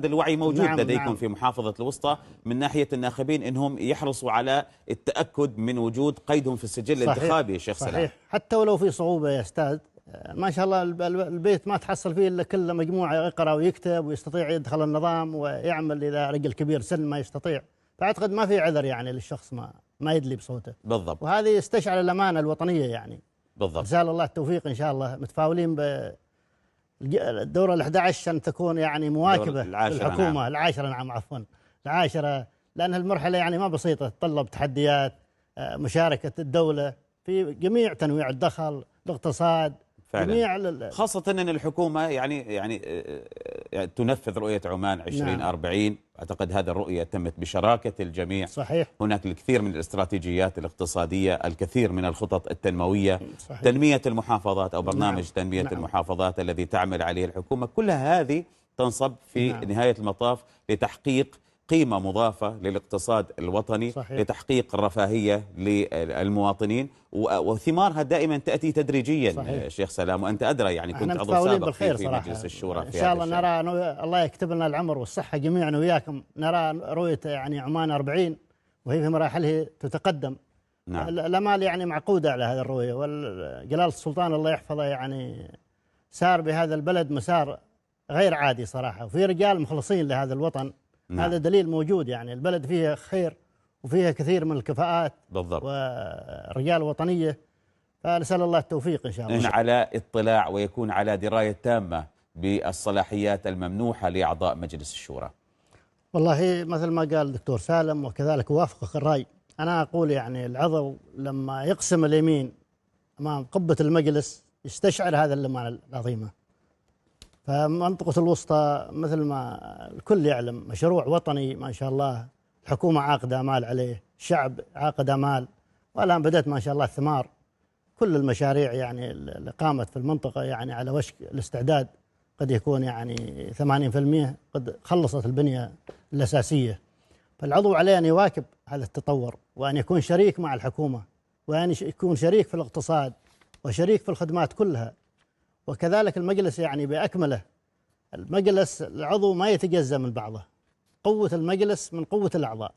أعتقد الوعي موجود نعم لديكم نعم. في محافظة الوسطى من ناحية الناخبين أنهم يحرصوا على التأكد من وجود قيدهم في السجل الانتخابي يا شيخ سلام. صحيح، حتى ولو في صعوبة يا أستاذ، ما شاء الله البيت ما تحصل فيه إلا كل مجموعة يقرأ ويكتب ويستطيع يدخل النظام ويعمل، إذا رجل كبير سن ما يستطيع، فأعتقد ما في عذر يعني للشخص ما يدلي بصوته. بالضبط. وهذه يستشعر الأمانة الوطنية يعني. بالضبط. نسأل الله التوفيق إن شاء الله، متفاولين بالدورة ال11 أن تكون يعني مواكبة للحكومة. نعم. العاشرة نعم عفوا، العاشرة، لأن المرحلة يعني ما بسيطة، تتطلب تحديات، مشاركة الدولة في جميع تنويع الدخل، الاقتصاد، فعلا. خاصة أن الحكومة يعني تنفذ رؤية عمان 2040. نعم. أعتقد هذه الرؤية تمت بشراكة الجميع. صحيح. هناك الكثير من الاستراتيجيات الاقتصادية، الكثير من الخطط التنموية. صحيح. تنمية المحافظات أو برنامج نعم. تنمية نعم. المحافظات الذي تعمل عليه الحكومة، كل هذه تنصب في نعم. نهاية المطاف لتحقيق قيمة مضافة للاقتصاد الوطني. صحيح. لتحقيق الرفاهية للمواطنين، وثمارها دائما تأتي تدريجيا. صحيح. شيخ سلام، وأنت أدرى يعني كنت عضو سابق في مجلس الشورى إن شاء الله نرى الله يكتب لنا العمر والصحة جميعا وياكم، نرى رؤية يعني عمان 40 وهي في مراحله تتقدم. نعم. الأمال يعني معقودة على هذه الرؤية، والجلالة السلطان الله يحفظه يعني سار بهذا البلد مسار غير عادي صراحة، وفي رجال مخلصين لهذا الوطن. نعم. هذا دليل موجود، يعني البلد فيها خير وفيها كثير من الكفاءات. بالضبط. ورجال وطنية، فنسأل الله التوفيق إن شاء الله. على اطلاع ويكون على دراية تامة بالصلاحيات الممنوحة لأعضاء مجلس الشورى. والله مثل ما قال الدكتور سالم وكذلك وافقك الرأي، أنا أقول يعني العضو لما يقسم اليمين أمام قبة المجلس يستشعر هذا الأمانة العظيمة. فمنطقة الوسطى مثل ما الكل يعلم مشروع وطني ما شاء الله، الحكومة عاقدة آمال عليه، الشعب عاقد آمال، والآن بدأت ما شاء الله الثمار. كل المشاريع يعني اللي قامت في المنطقة يعني على وشك الاستعداد، قد يكون يعني 80% قد خلصت البنية الأساسية. فالعضو عليه أن يواكب هذا التطور، وأن يكون شريك مع الحكومة، وأن يكون شريك في الاقتصاد وشريك في الخدمات كلها. وكذلك المجلس يعني بأكمله، المجلس العضو ما يتجزأ من بعضه، قوة المجلس من قوة الأعضاء،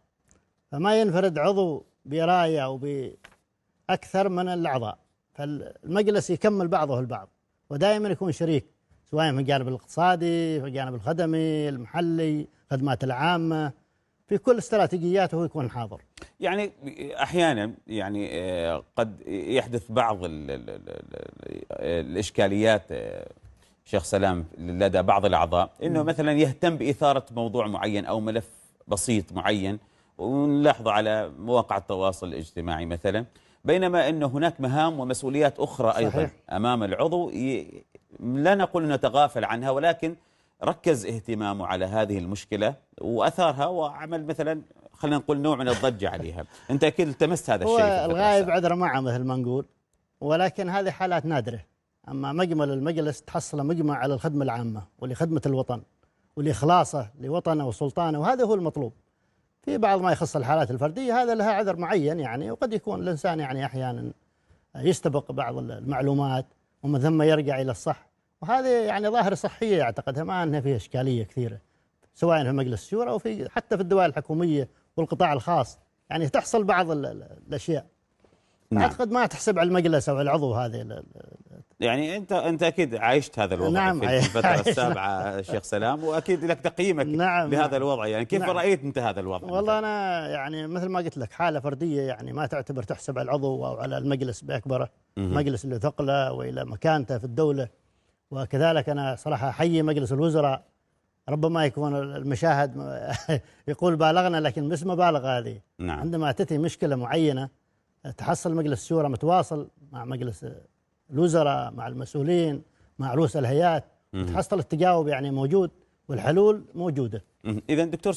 فما ينفرد عضو براية أو بأكثر من الأعضاء، فالمجلس يكمل بعضه البعض، ودائما يكون شريك، سواء في الجانب الاقتصادي، في الجانب الخدمي، المحلي، الخدمات العامة، في كل استراتيجياته يكون حاضر. يعني أحيانا يعني قد يحدث بعض الإشكاليات شيخ سلام لدى بعض الأعضاء، إنه مثلا يهتم بإثارة موضوع معين أو ملف بسيط معين، ونلاحظه على مواقع التواصل الاجتماعي مثلا، بينما أنه هناك مهام ومسؤوليات أخرى. صحيح. أيضا أمام العضو لا نقول نتغافل عنها، ولكن ركز اهتمامه على هذه المشكلة وأثارها وعمل مثلا، خلينا نقول نوع من الضجة عليها. أنت أكيد التمست هذا الشيء. هو الغايب عذر معه مثل ما نقول، ولكن هذه حالات نادرة. أما مجمل المجلس تحصل مجمع على الخدمة العامة ولخدمة الوطن ولإخلاصه لوطنه وسلطانه، وهذا هو المطلوب. في بعض ما يخص الحالات الفردية هذا لها عذر معين يعني، وقد يكون الإنسان يعني أحيانا يستبق بعض المعلومات ومن ثم يرجع إلى الصح، وهذه يعني ظاهرة صحية أعتقدها ما أنها فيها إشكالية كثيرة، سواء في مجلس الشورى أو في حتى في الدوائر الحكومية والقطاع الخاص، يعني تحصل بعض الأشياء. نعم. أعتقد ما تحسب على المجلس أو على العضو هذه. يعني أنت أكيد عايشت هذا الوضع. نعم. في الفترة السابعة شيخ سلام، وأكيد لك تقييمك. نعم. بهذا الوضع، يعني كيف. نعم. رأيت أنت هذا الوضع؟ والله أنا يعني مثل ما قلت لك حالة فردية، يعني ما تعتبر تحسب على العضو أو على المجلس بأكبره. مجلس اللي ثقله وإلى مكانته في الدولة. وكذلك أنا صراحة أحيي مجلس الوزراء، ربما يكون المشاهد يقول بالغنا، لكن مش مبالغة هذه. نعم. عندما تأتي مشكلة معينة تحصل مجلس الشورى متواصل مع مجلس الوزراء، مع المسؤولين، مع رؤوس الهيئات، تحصل التجاوب يعني موجود والحلول موجودة. إذا دكتور